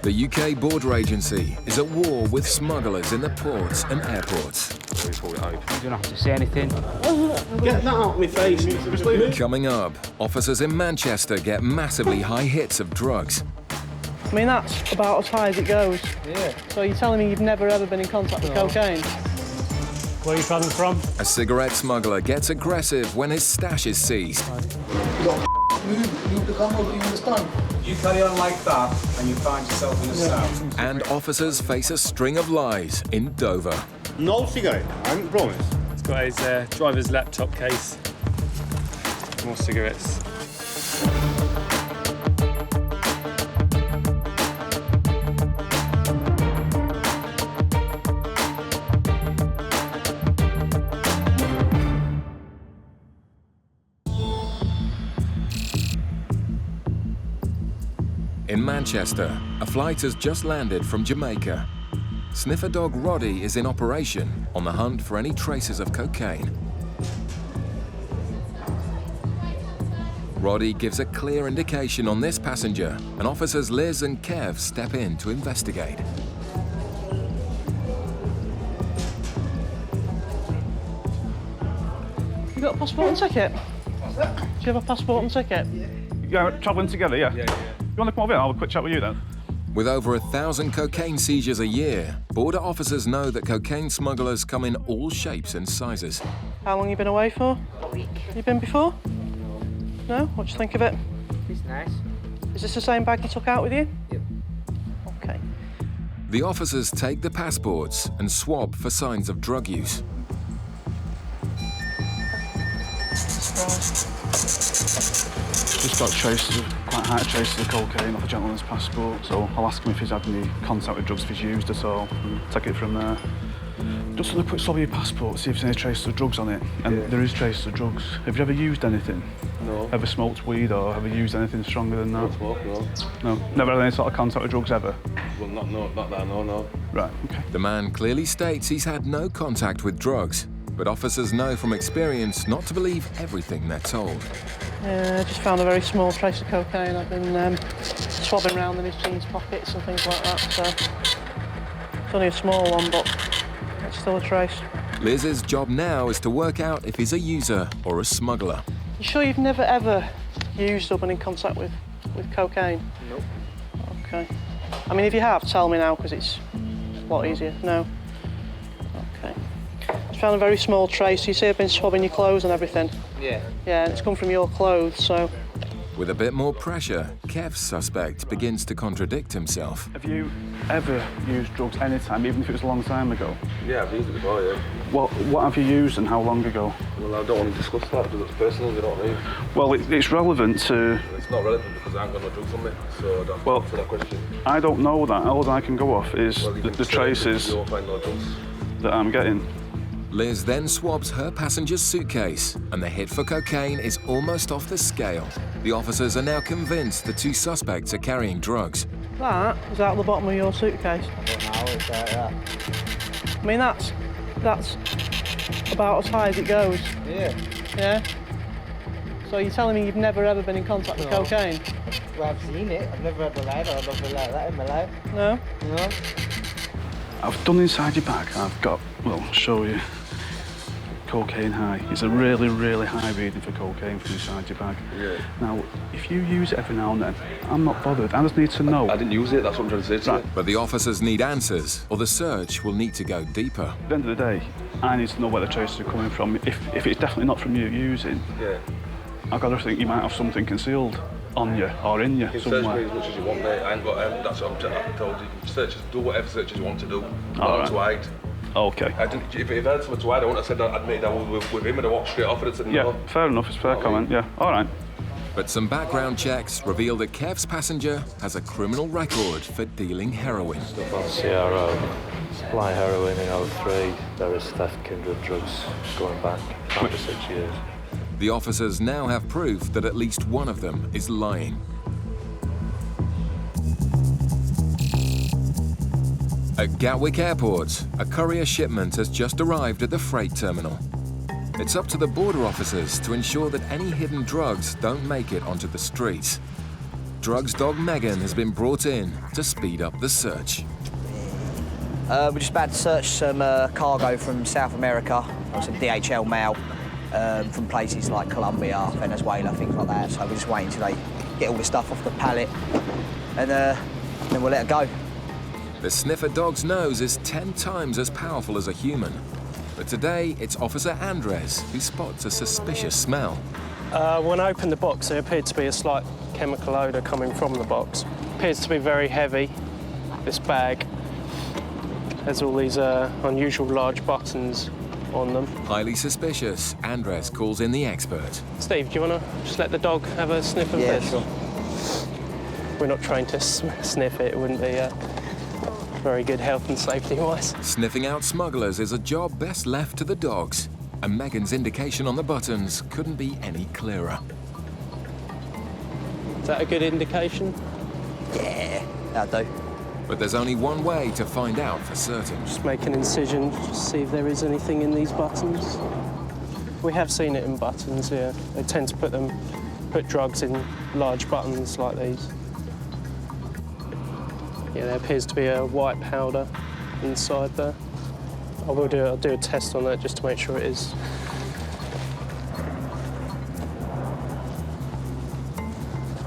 The UK Border Agency is at war with smugglers in the ports and airports. You don't have to say anything. Get that out of my face. Coming up, officers in Manchester get massively high hits of drugs. I mean, that's about as high as it goes. Yeah. So you're telling me you've never ever been in contact with cocaine? Where are you travelling from? A cigarette smuggler gets aggressive when his stash is seized. You become what you understand. You carry on like that and you find yourself in a cell. And officers face a string of lies in Dover. No cigarette, I promise. He's got his driver's laptop case. More cigarettes. In Manchester, a flight has just landed from Jamaica. Sniffer dog Roddy is in operation on the hunt for any traces of cocaine. Roddy gives a clear indication on this passenger, and officers Liz and Kev step in to investigate. You got a passport and ticket? What's that? Do you have a passport and ticket? Yeah, travelling together, yeah? Yeah. You want to come over here? I'll have a quick chat with you then. With over 1,000 cocaine seizures a year, border officers know that cocaine smugglers come in all shapes and sizes. How long you been away for? A week. You been before? No? What do you think of it? It's nice. Is this the same bag you took out with you? Yep. Okay. The officers take the passports and swab for signs of drug use. Just got traces, quite high traces of cocaine off a gentleman's passport, so I'll ask him if he's had any contact with drugs, if he's used at all, and take it from there. Just want to quick swab of your passport, see if there's any traces of drugs on it. And there is traces of drugs. Have you ever used anything? No. Ever smoked weed or ever used anything stronger than that? Not smoke, no. No? Never had any sort of contact with drugs ever? Well, not that, no. Right, okay. The man clearly states he's had no contact with drugs, but officers know from experience not to believe everything they're told. Yeah, I just found a very small trace of cocaine. I've been swabbing around in his jeans pockets and things like that, so it's only a small one, but it's still a trace. Liz's job now is to work out if he's a user or a smuggler. You sure you've never ever used or been in contact with cocaine? Nope. Okay. I mean, if you have, tell me now, because it's a lot easier. No? Okay. Just found a very small trace. You say I've been swabbing your clothes and everything? Yeah. Yeah, and it's come from your clothes, so... With a bit more pressure, Kev's suspect begins to contradict himself. Have you ever used drugs any time, even if it was a long time ago? Yeah, I've used it before, yeah. What have you used and how long ago? Well, I don't want to discuss that because it's personal, you know what I mean? Well, it's relevant to... It's not relevant because I haven't got no drugs on me, so I don't Well, answer that question. I don't know that. All I can go off is Well, you the can say traces you won't find no drugs. that I'm getting. Liz then swabs her passenger's suitcase, and the hit for cocaine is almost off the scale. The officers are now convinced the two suspects are carrying drugs. That is out the bottom of your suitcase. It's like that. I mean, that's about as high as it goes. Yeah. Yeah? So you're telling me you've never ever been in contact with cocaine? Well, I've seen it. I've never ever lied or nothing like that in my life. No? No. I've done inside your bag. I've got, well, I'll show you. Cocaine high. It's a really, really high reading for cocaine from inside your bag. Yeah. Now, if you use it every now and then, I'm not bothered. I just need to know. I didn't use it, that's what I'm trying to say to you. But the officers need answers, or the search will need to go deeper. At the end of the day, I need to know where the traces are coming from. If it's definitely not from you using, Yeah. I've got to think you might have something concealed on you or in you You can somewhere. search me as much as you want, mate. I ain't got, that's what I'm told. You can search, do whatever searches you want to do. All Not to hide. Okay. If I had something to hide, I wouldn't have said that I'd made that with him and I walked straight off and I said Yeah, no. fair enough. It's a fair comment. Yeah, all right. But some background checks reveal that Kev's passenger has a criminal record for dealing heroin. Stuff on CRO, supply heroin in 03, there is theft, kindred drugs going back 5 to 6 years. The officers now have proof that at least one of them is lying. At Gatwick Airport, a courier shipment has just arrived at the freight terminal. It's up to the border officers to ensure that any hidden drugs don't make it onto the streets. drugs dog Megan has been brought in to speed up the search. We're just about to search some cargo from South America, or some DHL mail, from places like Colombia, Venezuela, things like that. So we're just waiting till they get all the stuff off the pallet, and then we'll let it go. The sniffer dog's nose is 10 times as powerful as a human. But today, it's Officer Andres who spots a suspicious smell. When I opened the box, there appeared to be a slight chemical odour coming from the box. Appears to be very heavy, this bag. There's all these unusual large buttons on them. Highly suspicious, Andres calls in the expert. Steve, do you want to just let the dog have a sniff of this? Sure. We're not trained to sniff it. It wouldn't be very good health and safety-wise. Sniffing out smugglers is a job best left to the dogs, and Megan's indication on the buttons couldn't be any clearer. Is that a good indication? Yeah, that'll do. But there's only one way to find out for certain. Just make an incision, just see if there is anything in these buttons. We have seen it in buttons, yeah. They tend to put drugs in large buttons like these. Yeah, there appears to be a white powder inside there. I'll do a test on that just to make sure it is.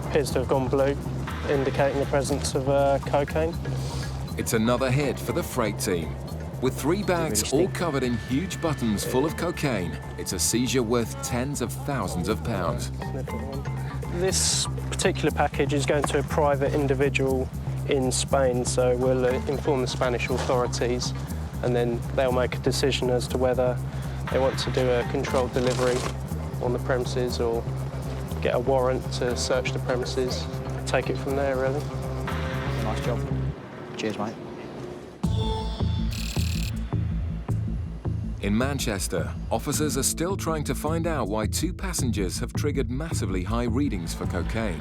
Appears to have gone blue, indicating the presence of cocaine. It's another hit for the freight team. With 3 bags all covered in huge buttons full of cocaine, it's a seizure worth tens of thousands of pounds. This particular package is going to a private individual in Spain, so we'll inform the Spanish authorities, and then they'll make a decision as to whether they want to do a controlled delivery on the premises or get a warrant to search the premises. Take it from there, really. Nice job. Cheers, mate. In Manchester, officers are still trying to find out why 2 passengers have triggered massively high readings for cocaine.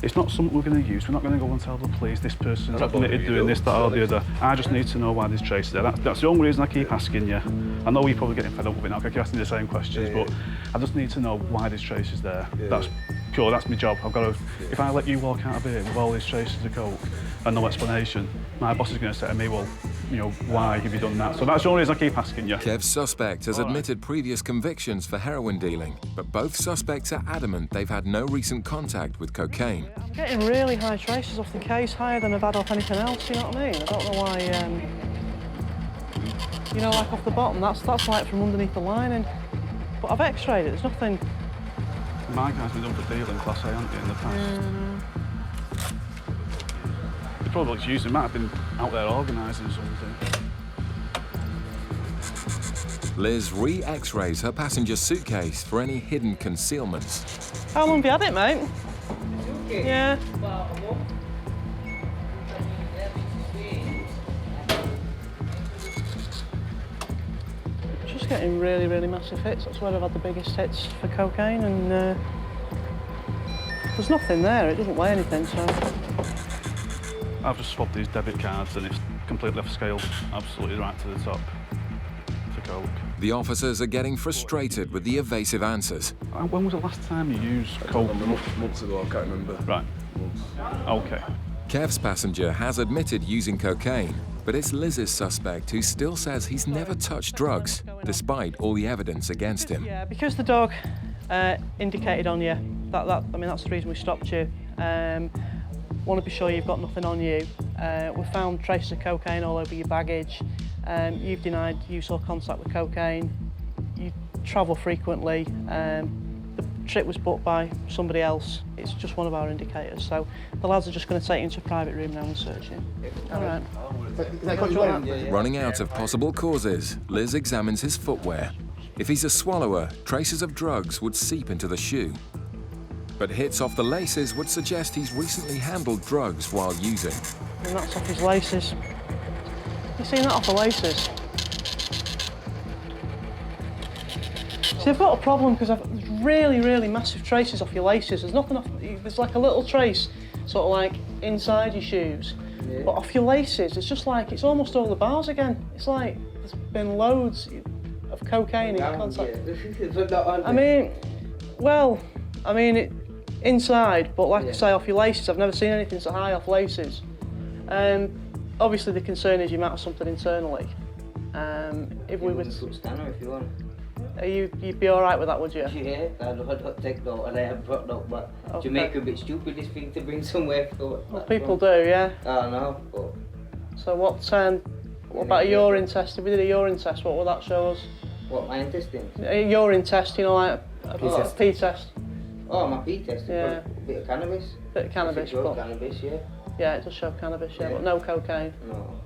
It's not something we're going to use. We're not going to go and tell the police this person's admitted doing this, that or the other. I just need to know why there's traces there. That's the only reason I keep asking you. I know you're probably getting fed up with it now, I keep asking the same questions, but I just need to know why there's traces there. That's cool, that's my job. I've got to, if I let you walk out of here with all these traces of coke and no explanation, my boss is going to say to me, well, you know, why have you done that? So that's the only reason I keep asking you. Kev's suspect has admitted previous convictions for heroin dealing, but both suspects are adamant they've had no recent contact with cocaine. I'm getting really high traces off the case, higher than I've had off anything else, you know what I mean? I don't know why, you know, like off the bottom, that's like from underneath the lining. But I've x-rayed it, there's nothing. My guy's been done for dealing Class A, hasn't he, in the past? They probably just used him, might have been out there organising something. Liz re-x-rays her passenger's suitcase for any hidden concealments. How long have you had it, mate? Yeah. Just getting really, really massive hits. That's where I've had the biggest hits for cocaine, and there's nothing there. It doesn't weigh anything, so. I've just swapped these debit cards and it's completely off scale, absolutely right to the top for coke. The officers are getting frustrated with the evasive answers. When was the last time you used coke? Months ago, I can't remember. Right. Okay. Kev's passenger has admitted using cocaine, but it's Liz's suspect who still says he's never touched drugs, despite all the evidence against him. Yeah, because the dog indicated on you, I mean, that's the reason we stopped you. Want to be sure you've got nothing on you. We found traces of cocaine all over your baggage. You've denied use or contact with cocaine. You travel frequently. The trip was booked by somebody else. It's just one of our indicators. So the lads are just going to take you into a private room now and search you. All right. Running out of possible causes, Liz examines his footwear. If he's a swallower, traces of drugs would seep into the shoe. But hits off the laces would suggest he's recently handled drugs while using. And that's off his laces. You seen that off the laces? See, I've got a problem because I've really, really massive traces off your laces. There's nothing off, there's like a little trace, sort of like inside your shoes. Yeah. But off your laces, it's just like, it's almost all the bars again. It's like, there's been loads of cocaine in contact. I mean, well, I mean, Inside, but like I say, off your laces, I've never seen anything so high off laces. Obviously the concern is you might have something internally. If we were to... scanner if you want. You'd be all right with that, would you? Yeah, I don't take note and I have brought note, but Okay. Jamaica a bit stupid this thing to bring somewhere. Well, people do, yeah. I know, but... So what about a urine test? If we did a urine test, what would that show us? What, my intestines? A urine test, you know, like a pee test. Oh, my pee test? Yeah. A bit of cannabis? Bit of cannabis, but... cannabis, yeah. Yeah, it does show cannabis, yeah, but no cocaine. No.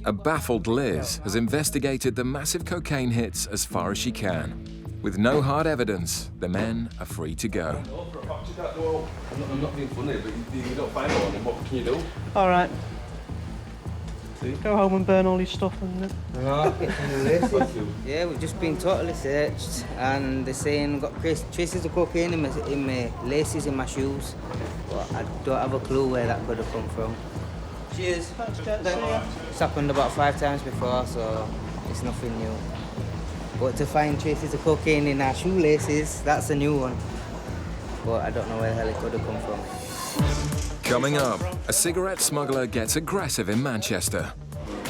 A baffled Liz has investigated the massive cocaine hits as far as she can. With no hard evidence, the men are free to go. I'm not being funny, but you don't find one. What can you do? All right. Go home and burn all your stuff and... No, yeah, we've just been totally searched and they're saying I've got traces of cocaine in my laces in my shoes, but I don't have a clue where that could have come from. Cheers. Thanks, Jet. See ya. It's happened about 5 times before, so it's nothing new. But to find traces of cocaine in our shoelaces, that's a new one. But I don't know where the hell it could have come from. Coming up, a cigarette smuggler gets aggressive in Manchester.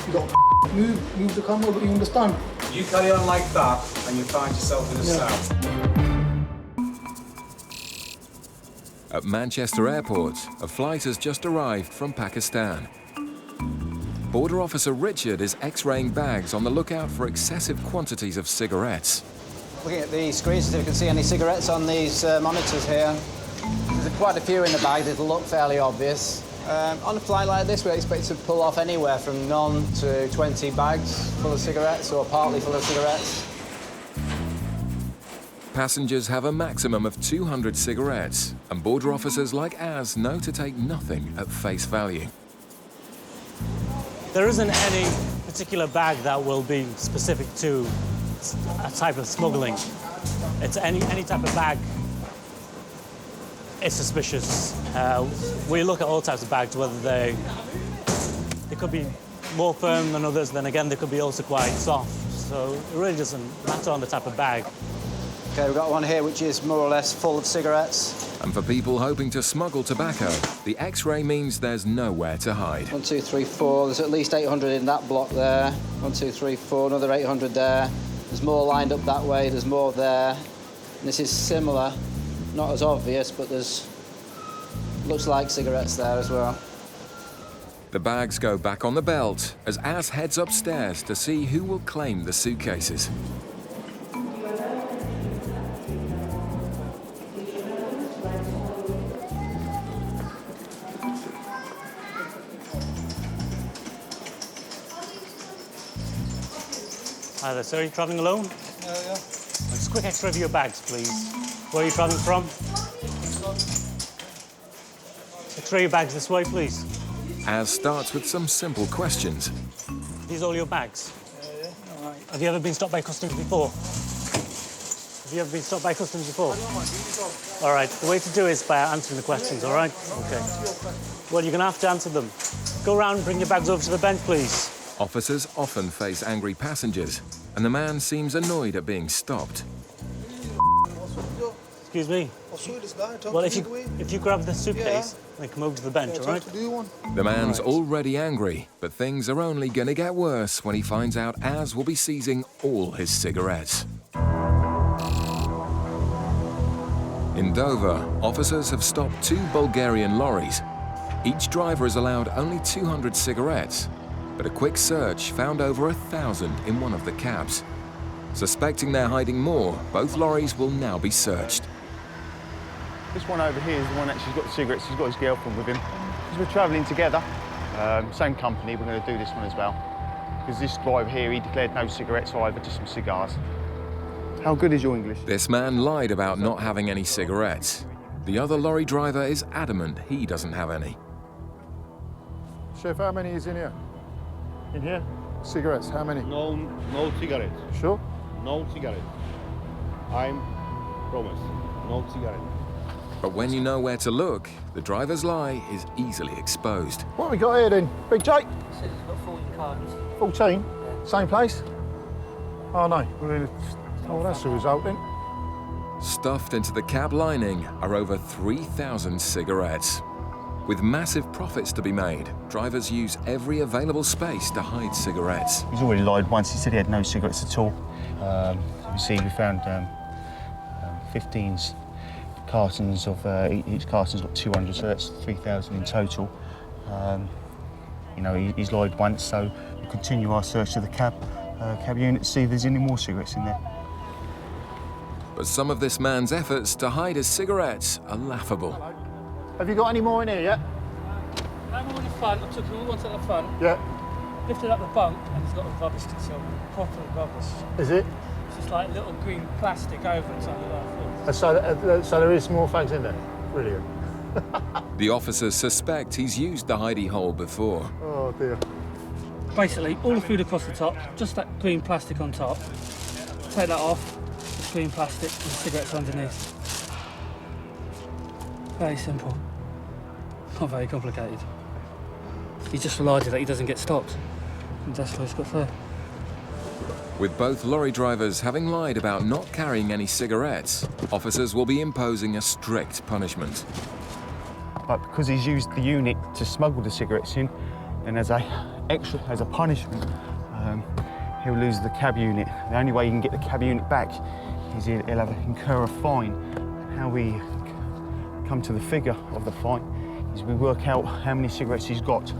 You got to move the camera, but you understand? You carry on like that and you find yourself in a cell. At Manchester Airport, a flight has just arrived from Pakistan. Border Officer Richard is x-raying bags on the lookout for excessive quantities of cigarettes. Looking at the screens, if you can see any cigarettes on these monitors here. There's quite a few in the bag that'll look fairly obvious. On a flight like this, we expect to pull off anywhere from none to 20 bags full of cigarettes or partly full of cigarettes. Passengers have a maximum of 200 cigarettes, and border officers like Az know to take nothing at face value. There isn't any particular bag that will be specific to a type of smuggling. It's any type of bag. It's suspicious. We look at all types of bags, whether they could be more firm than others, then again, they could be also quite soft. So it really doesn't matter on the type of bag. OK, we've got one here which is more or less full of cigarettes. And for people hoping to smuggle tobacco, the X-ray means there's nowhere to hide. 1, 2, 3, 4. There's at least 800 in that block there. 1, 2, 3, 4. Another 800 there. There's more lined up that way. There's more there. And this is similar. Not as obvious, but there's... looks like cigarettes there as well. The bags go back on the belt as Az heads upstairs to see who will claim the suitcases. Hi there, sir. Are you travelling alone? Yeah. Just a quick X-ray of your bags, please. Where are you travelling from? X-ray your bags this way, please. Az starts with some simple questions. These all your bags? Yeah. All right. Have you ever been stopped by customs before? Have you ever been stopped by customs before? All right. The way to do it is by answering the questions, all right? OK. Well, you're going to have to answer them. Go round and bring your bags over to the bench, please. Officers often face angry passengers, and the man seems annoyed at being stopped. Excuse me? Well, if you grab the suitcase, then come over to the bench, all right? The man's already angry, but things are only going to get worse when he finds out Az will be seizing all his cigarettes. In Dover, officers have stopped 2 Bulgarian lorries. Each driver is allowed only 200 cigarettes, but a quick search found over 1,000 in one of the cabs. Suspecting they're hiding more, both lorries will now be searched. This one over here is the one that actually got the cigarettes. He's got his girlfriend with him. Because we're travelling together, same company, we're going to do this one as well. Because this guy over here, he declared no cigarettes either, just some cigars. How good is your English? This man lied about not having any cigarettes. The other lorry driver is adamant he doesn't have any. Chef, how many is in here? In here? Cigarettes, how many? No cigarettes. Sure? No cigarettes. I'm promise. No cigarettes. But when you know where to look, the driver's lie is easily exposed. What have we got here then? Big Jake? So it's got 14 cards. 14? Same place? Oh no, oh, that's the result then. Stuffed into the cab lining are over 3,000 cigarettes. With massive profits to be made, drivers use every available space to hide cigarettes. He's already lied once. He said he had no cigarettes at all. You see, we found 15 cartons of, each carton's got 200, so that's 3,000 in total. You know, he's lied once, so we'll continue our search of the cab unit to see if there's any more cigarettes in there. But some of this man's efforts to hide his cigarettes are laughable. Have you got any more in here yet? I'm on the front, I took all the ones at the front. Yeah. Lifted up the bunk and it's got a rubbish concealment, proper rubbish. Is it? It's just like little green plastic over it, something like that. So there is more fags in there? Brilliant. The officers suspect he's used the hidey hole before. Oh dear. Basically, all the food across the top, just that green plastic on top. Take that off, just green plastic and cigarettes underneath. Very simple. Not very complicated. He's just relied that he doesn't get stopped. And that's what he's got there. With both lorry drivers having lied about not carrying any cigarettes, officers will be imposing a strict punishment. But because he's used the unit to smuggle the cigarettes in, then as a punishment, he'll lose the cab unit. The only way he can get the cab unit back is he'll have to incur a fine. How we come to the figure of the fine is we work out how many cigarettes he's got,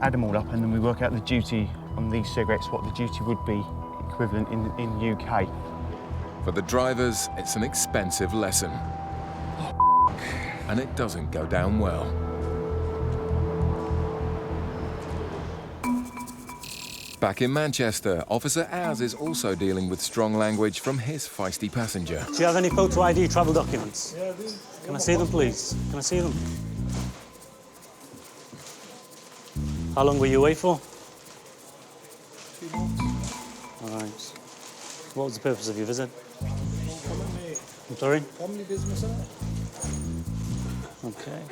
add them all up, and then we work out the duty on these cigarettes, what the duty would be equivalent in the UK. For the drivers, it's an expensive lesson. And it doesn't go down well. Back in Manchester, Officer Az is also dealing with strong language from his feisty passenger. Do you have any photo ID travel documents? Yeah, I do. Can I see them, please? Can I see them? How long were you away for? 2 months. All right. What was the purpose of your visit? I'm sorry? Family business, isn't it? Okay.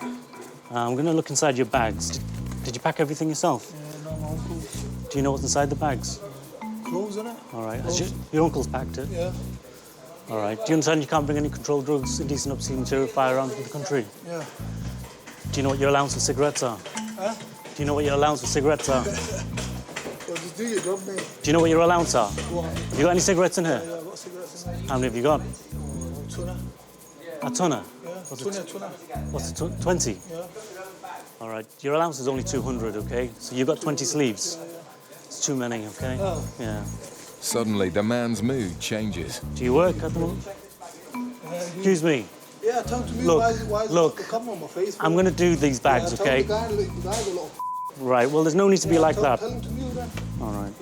I'm going to look inside your bags. Did you pack everything yourself? Yeah, no, my uncle. Do you know what's inside the bags? Clothes, isn't it? All right. Has your uncle's packed it? Yeah. All right. Do you understand you can't bring any controlled drugs, indecent, obscene material, firearms into the country? Yeah. Do you know what your allowance for cigarettes are? Huh? Do you know what your allowance for cigarettes are? Well, just do your job, mate. Do you know what your allowance are? Go on. Have you got any cigarettes in here? Yeah, I've got cigarettes in there. How many have you got? Tuna. A tonner? Yeah, tuna. What's it, 20? Yeah. All right. Your allowance is only 200, OK? So you've got 20 sleeves. It's too many, OK? Oh. Yeah. Suddenly, the man's mood changes. Do you work at the moment? Excuse me. Yeah, tell him to move. Why is Look, the camera on my face? I'm going to do these bags, yeah, OK? Tell the guy's a little Right, well, there's no need to be like that. Tell him to move then. All right.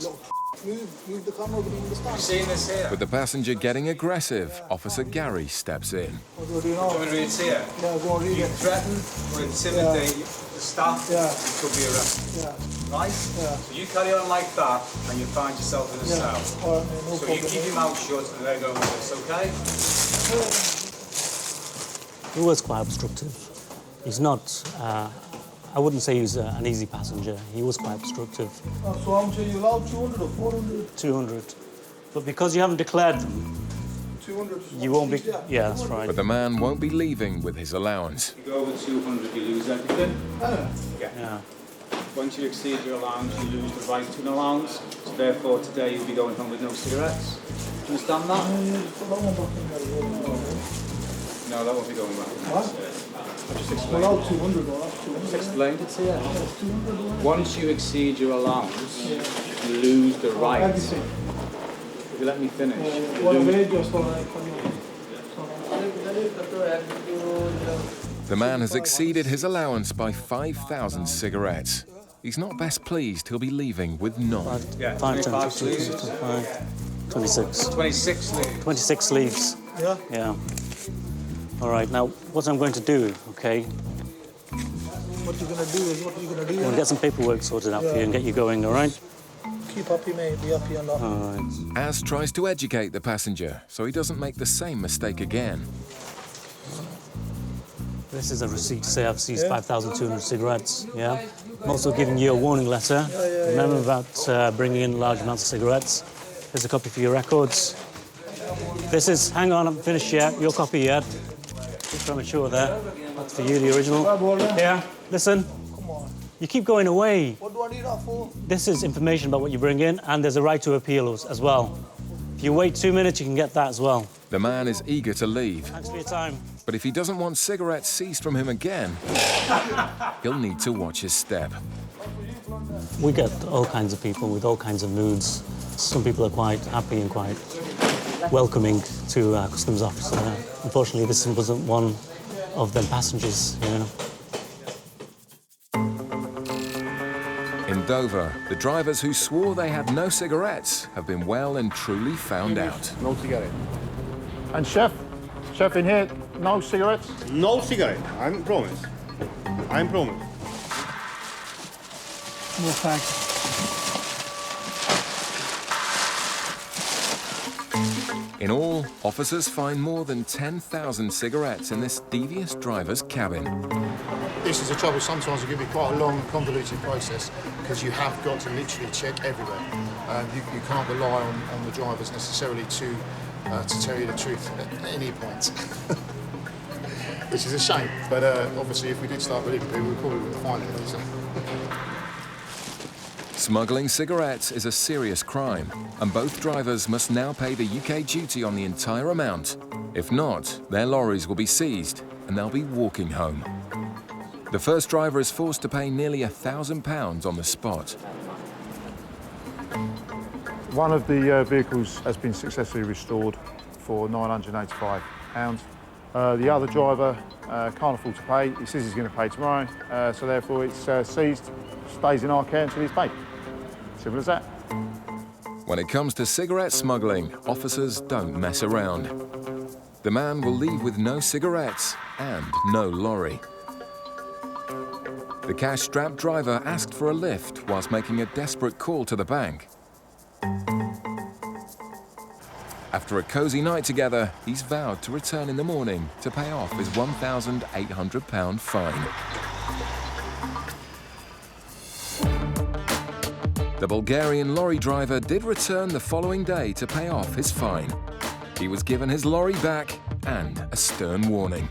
Move the camera over to understand. Seen this here? With the passenger getting aggressive, Officer Gary steps in. What do I do now? Come and read it here. Yeah, go on, read You it. threaten or intimidate the staff, Yeah. you could be arrested. Yeah. Right? Yeah. So you carry on like that and you find yourself in a Yeah. cell. All right, mate, no So problem. you keep your mouth shut and they go with this, okay? He was quite obstructive. He's not, I wouldn't say he's an easy passenger. He was quite obstructive. Oh, so how much are you allowed? 200 or 400? 200. But because you haven't declared them, 200. you won't be... Yeah, that's right. But the man won't be leaving with his allowance. You go over 200, you lose everything. Yeah. Once you exceed your allowance, you lose the right to an allowance. So therefore, today you'll be going home with no cigarettes. Do you understand that? Put that one back in there. No, that won't be going back. What? I just Well, explained. out 200 or that's 200. Just explained it to you. That's 200 or Once you exceed your allowance, you lose the right. everything. If you let me finish. you What lose- age just like The man has exceeded his allowance by 5,000 cigarettes. He's not best pleased he'll be leaving with none. Yeah, 5, 10, 25 15, sleeves. 25, 26. 26 sleeves. 26 sleeves. Yeah? Yeah. All right, now, what I'm going to do, OK, What you're going to do is what you're going to do. I'm going to get some paperwork sorted out for you and get you going, all right? Keep happy, mate. Be happy and that. All right. Az tries to educate the passenger so he doesn't make the same mistake again. This is a receipt to say I've seized 5,200 cigarettes, yeah? I'm also giving you a warning letter. Remember about bringing in large amounts of cigarettes. Here's a copy for your records. This is, hang on, I'm finished yet. Your copy yet. Bit premature there. That's for you, the original. Here, listen. Come on. You keep going away. What do I need that for? This is information about what you bring in, and there's a right to appeal as well. If you wait 2 minutes, you can get that as well. The man is eager to leave. Thanks for your time. But if he doesn't want cigarettes seized from him again, he'll need to watch his step. We get all kinds of people with all kinds of moods. Some people are quite happy and quite welcoming to our customs officer. Unfortunately, this wasn't one of them passengers, you know. In Dover, the drivers who swore they had no cigarettes have been well and truly found out. No cigarette. And chef in here, no cigarettes? No cigarette. I'm promise. I'm promise. No thanks. In all, officers find more than 10,000 cigarettes in this devious driver's cabin. This is the trouble. Sometimes it can be quite a long, convoluted process because you have got to literally check everywhere. You can't rely on the drivers necessarily to tell you the truth at any point. Which is a shame, but obviously if we did start believing people, we probably wouldn't find it. So. Smuggling cigarettes is a serious crime, and both drivers must now pay the UK duty on the entire amount. If not, their lorries will be seized and they'll be walking home. The first driver is forced to pay nearly £1,000 on the spot. One of the vehicles has been successfully restored for £985. The other driver can't afford to pay. He says he's going to pay tomorrow, so therefore it's seized, stays in our care until he's paid. Simple as that. When it comes to cigarette smuggling, officers don't mess around. The man will leave with no cigarettes and no lorry. The cash-strapped driver asked for a lift whilst making a desperate call to the bank. After a cosy night together, he's vowed to return in the morning to pay off his £1,800 fine. The Bulgarian lorry driver did return the following day to pay off his fine. He was given his lorry back and a stern warning.